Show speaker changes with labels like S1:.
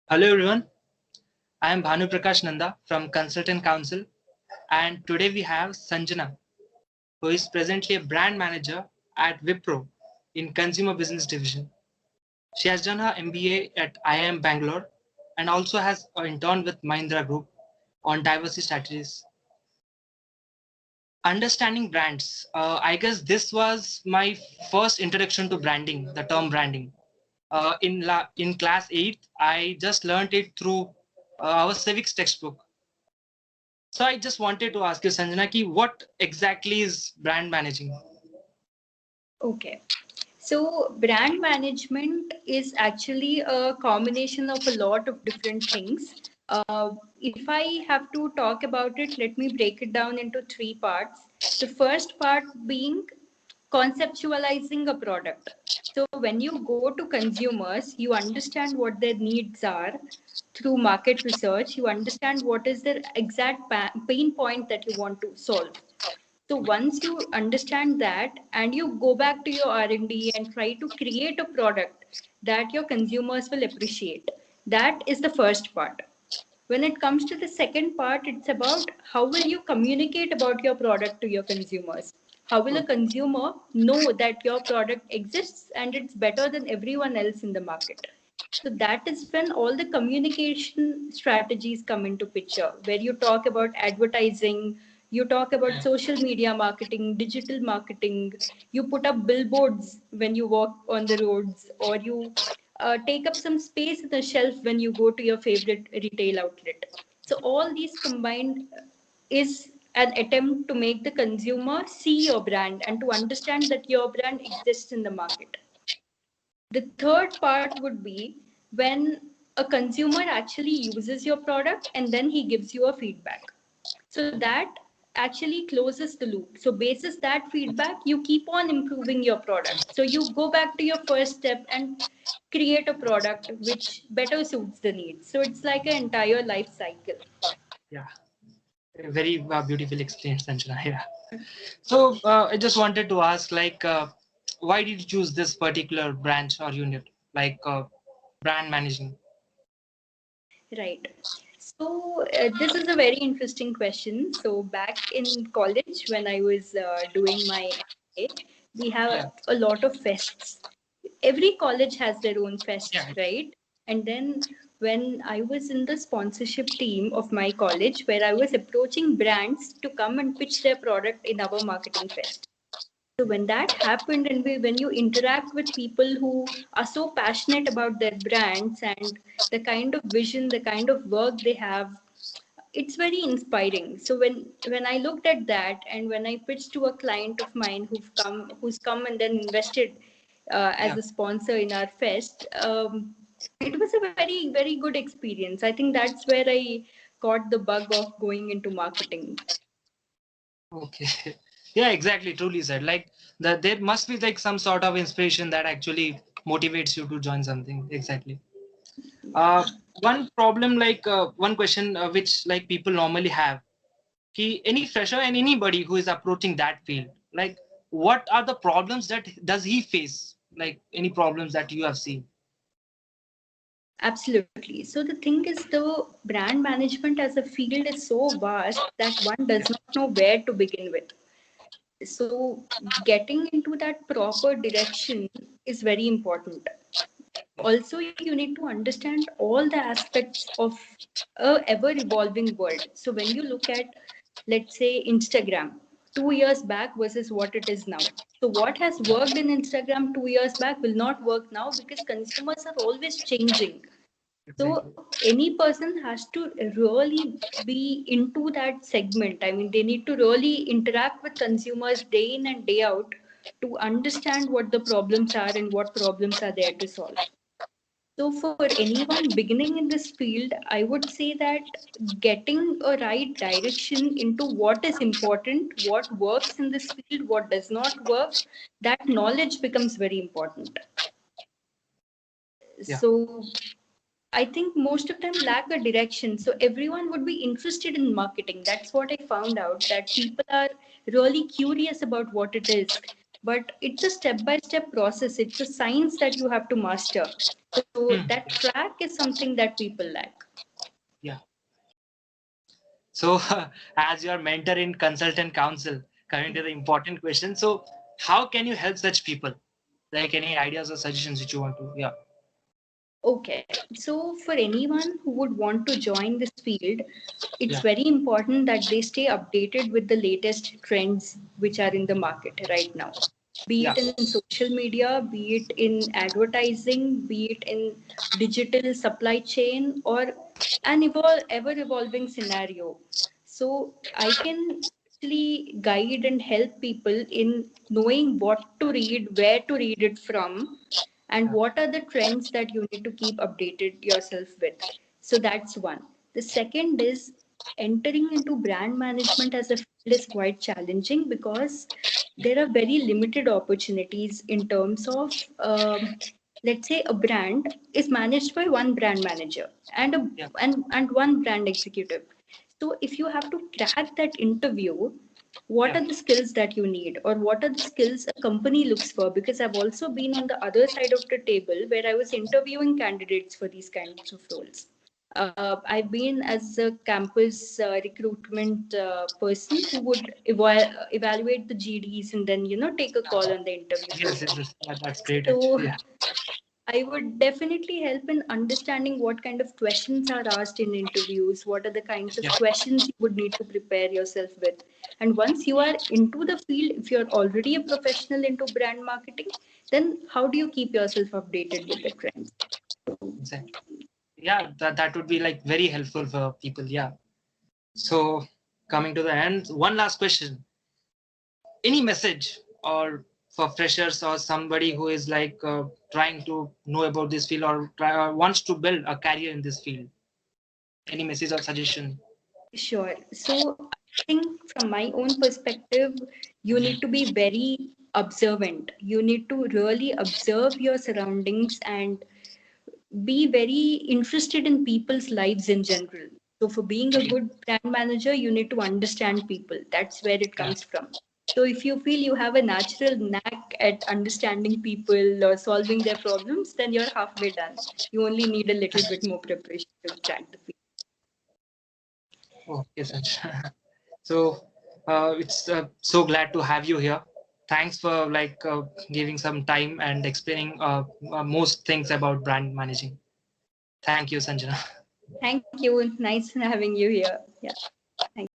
S1: Hello everyone, I am Bhanu Prakash Nanda from Consultant Council, and today we have Sanjana, who is presently a brand manager at Wipro in Consumer Business Division. She has done her MBA at IIM Bangalore and also has interned with Mahindra Group on diversity strategies. Understanding brands. I guess this was my first introduction to branding, the term branding. In class 8, I just learned it through our civics textbook. So I just wanted to ask you, Sanjana, ki what exactly is brand managing?
S2: Okay. So brand management is actually a combination of a lot of different things. If I have to talk about it, let me break it down into three parts. The first part being conceptualizing a product. So when you go to consumers, you understand what their needs are through market research. You understand what is their exact pain point that you want to solve. So once you understand that and you go back to your R&D and try to create a product that your consumers will appreciate, that is the first part. When it comes to the second part, it's about how will you communicate about your product to your consumers? How will a consumer know that your product exists and it's better than everyone else in the market? So that is when all the communication strategies come into picture, where you talk about advertising, you talk about social media marketing, digital marketing, you put up billboards when you walk on the roads, or you take up some space in the shelf when you go to your favorite retail outlet. So all these combined is an attempt to make the consumer see your brand and to understand that your brand exists in the market. The third part would be when a consumer actually uses your product and then he gives you a feedback. So that actually closes the loop. So basis that feedback, you keep on improving your product. So you go back to your first step and create a product which better suits the needs. So it's like an entire life cycle.
S1: Yeah, very beautifully explained, Sanjana. Yeah. So I just wanted to ask, why did you choose this particular branch or unit, brand managing?
S2: Right. So this is a very interesting question. So back in college, when I was doing my MBA, we
S1: Yeah,
S2: have a lot of fests. Every college has their own fest,
S1: yeah,
S2: right? And then when I was in the sponsorship team of my college, where I was approaching brands to come and pitch their product in our marketing fest. So when that happened, and when you interact with people who are so passionate about their brands and the kind of vision, the kind of work they have, it's very inspiring. So when I looked at that, and when I pitched to a client of mine who's come and then invested as
S1: yeah.
S2: a sponsor in our fest, it was a very good experience. I think that's where I got the bug of going into marketing.
S1: Okay. Yeah, exactly. Truly said. There must be like some sort of inspiration that actually motivates you to join something. Exactly.
S2: Yeah.
S1: Uh, one question which like people normally have, any fresher and anybody who is approaching that field, like what are the problems that does he face? Like any problems that you have seen?
S2: Absolutely. So the thing is, the brand management as a field is so vast that one does not know where to begin with. So getting into that proper direction is very important. Also, you need to understand all the aspects of a ever evolving world. So when you look at, let's say, Instagram 2 years back versus what it is now. So what has worked in Instagram 2 years back will not work now because consumers are always changing.
S1: Exactly.
S2: So any person has to really be into that segment. I mean, they need to really interact with consumers day in and day out to understand what the problems are and what problems are there to solve. So for anyone beginning in this field, I would say that getting a right direction into what is important, what works in this field, what does not work, that knowledge becomes very important.
S1: Yeah.
S2: So I think most of them lack a direction. So everyone would be interested in marketing. That's what I found out, that people are really curious about what it is. but it's a step-by-step process. It's a science that you have to master. So that track is something that people lack.
S1: Yeah. So, as your mentor in Consultant Council, coming to the important question, so how can you help such people? Like any ideas or suggestions which you want to? Yeah.
S2: Okay, so for anyone who would want to join this field, it's
S1: Yeah.
S2: very important that they stay updated with the latest trends which are in the market right now. Be it
S1: Yeah.
S2: in social media, be it in advertising, be it in digital supply chain, or an ever evolving scenario. So I can actually guide and help people in knowing what to read, where to read it from, and what are the trends that you need to keep updated yourself with. So that's one. The second is entering into brand management as a field is quite challenging because there are very limited opportunities in terms of let's say a brand is managed by one brand manager and
S1: Yeah.
S2: and one brand executive. So if you have to crack that interview, what
S1: Yeah.
S2: are the skills that you need, or what are the skills a company looks for? Because I've also been on the other side of the table where I was interviewing candidates for these kinds of roles. I've been as a campus recruitment person who would evaluate the GDs and then take a call on the interview
S1: Yes. Yes.
S2: process.
S1: Yes. That's great.
S2: So
S1: Actually. Yeah.
S2: I would definitely help in understanding what kind of questions are asked in interviews, what are the kinds of
S1: Yeah.
S2: questions you would need to prepare yourself with. And once you are into the field, if you're already a professional into brand marketing, then how do you keep yourself updated with the trends?
S1: Exactly. Yeah. That would be like very helpful for people. Yeah. So coming to the end, one last question. Any message or for freshers or somebody who is like trying to know about this field or wants to build a career in this field? Any message or suggestion?
S2: Sure. So I think from my own perspective, you need to be very observant. You need to really observe your surroundings and be very interested in people's lives in general. So for being a good brand manager, you need to understand people. That's where it
S1: Yeah.
S2: comes from. So if you feel you have a natural knack at understanding people or solving their problems, then you're halfway done. You only need a little bit more preparation to crack the field.
S1: Okay, Sanjana. So it's so glad to have you here. Thanks for like giving some time and explaining most things about brand managing. Thank you, Sanjana.
S2: Thank you. Nice having you here. Yeah. Thank you.